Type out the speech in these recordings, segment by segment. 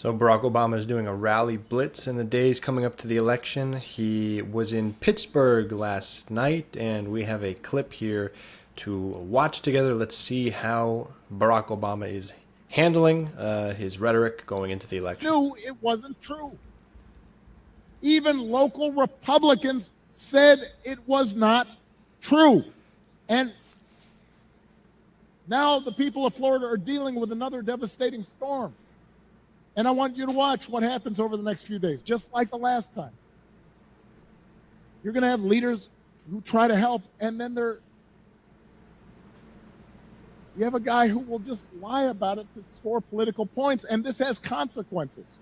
So Barack Obama is doing a rally blitz in the days coming up to the election. He was in Pittsburgh last night, and we have a clip here to watch together. Let's see how Barack Obama is handling his rhetoric going into the election. Knew it wasn't true. Even local Republicans said it was not true. And now the people of Florida are dealing with another devastating storm. And I want you to watch what happens over the next few days, just like the last time. You're going to have leaders who try to help, and then you have a guy who will just lie about it to score political points, and this has consequences.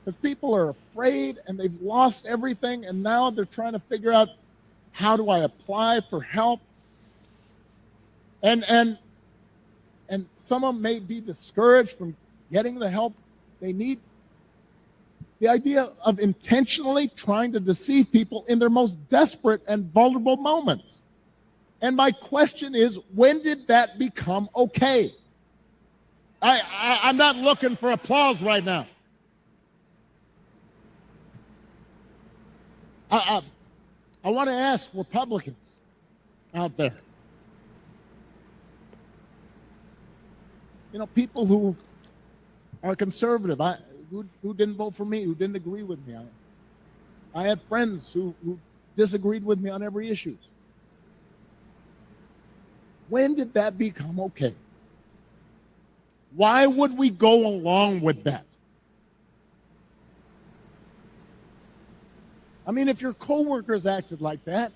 Because people are afraid, and they've lost everything, and now they're trying to figure out, how do I apply for help? And some of them may be discouraged from getting the help they need. The idea of intentionally trying to deceive people in their most desperate and vulnerable moments. And my question is, when did that become okay? I'm not looking for applause right now. I want to ask Republicans out there, people who are conservative, who didn't vote for me, who didn't agree with me. I had friends who disagreed with me on every issue. When did that become okay? Why would we go along with that? I mean, if your coworkers acted like that,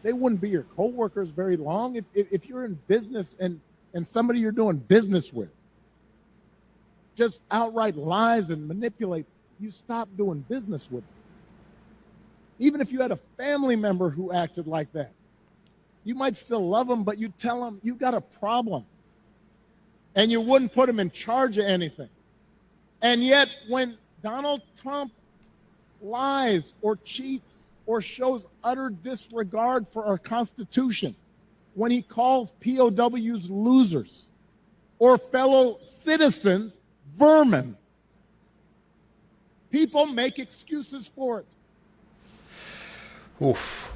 they wouldn't be your coworkers very long. If you're in business and somebody you're doing business with just outright lies and manipulates, you stop doing business with them. Even if you had a family member who acted like that, you might still love them, but you tell them you got a problem. And you wouldn't put them in charge of anything. And yet, when Donald Trump lies or cheats or shows utter disregard for our Constitution, when he calls POWs losers or fellow citizens vermin, people make excuses for it. Oof.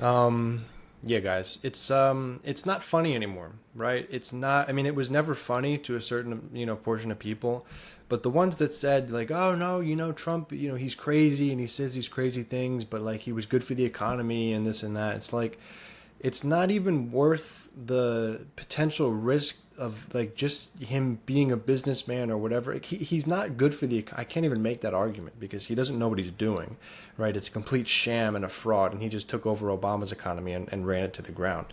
Yeah, guys, it's not funny anymore, right? It's not. I mean, it was never funny to a certain portion of people, but the ones that said like, oh no, Trump, he's crazy and he says these crazy things, but like he was good for the economy and this and that. It's like, it's not even worth the potential risk of like just him being a businessman or whatever. He's not good for the. I can't even make that argument because he doesn't know what he's doing, right? It's a complete sham and a fraud, and he just took over Obama's economy and ran it to the ground.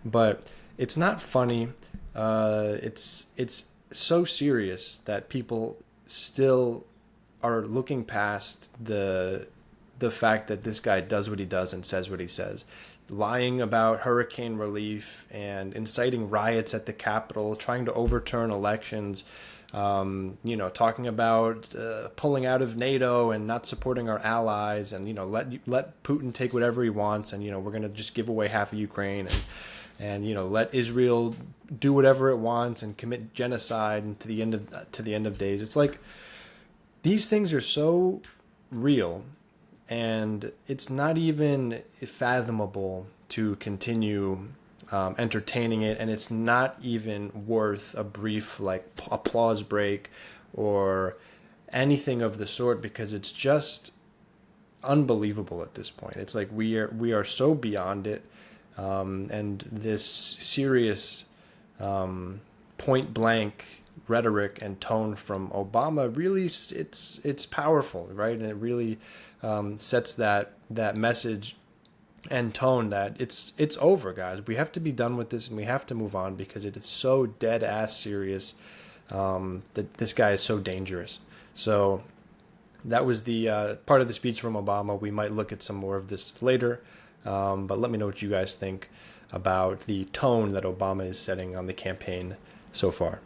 But it's not funny. It's so serious that people still are looking past the fact that this guy does what he does and says what he says. Lying about hurricane relief and inciting riots at the Capitol, trying to overturn elections, talking about pulling out of NATO and not supporting our allies, and let Putin take whatever he wants, and we're gonna just give away half of Ukraine, and let Israel do whatever it wants and commit genocide to the end of days. It's like these things are so real. And it's not even fathomable to continue entertaining it, and it's not even worth a brief applause break or anything of the sort, because it's just unbelievable at this point. It's like we are so beyond it, and this serious point blank rhetoric and tone from Obama really it's powerful, right? And it really sets that message and tone that it's over, guys. We have to be done with this and we have to move on, because it is so dead ass serious that this guy is so dangerous. So that was the part of the speech from Obama. We might look at some more of this later, but let me know what you guys think about the tone that Obama is setting on the campaign so far.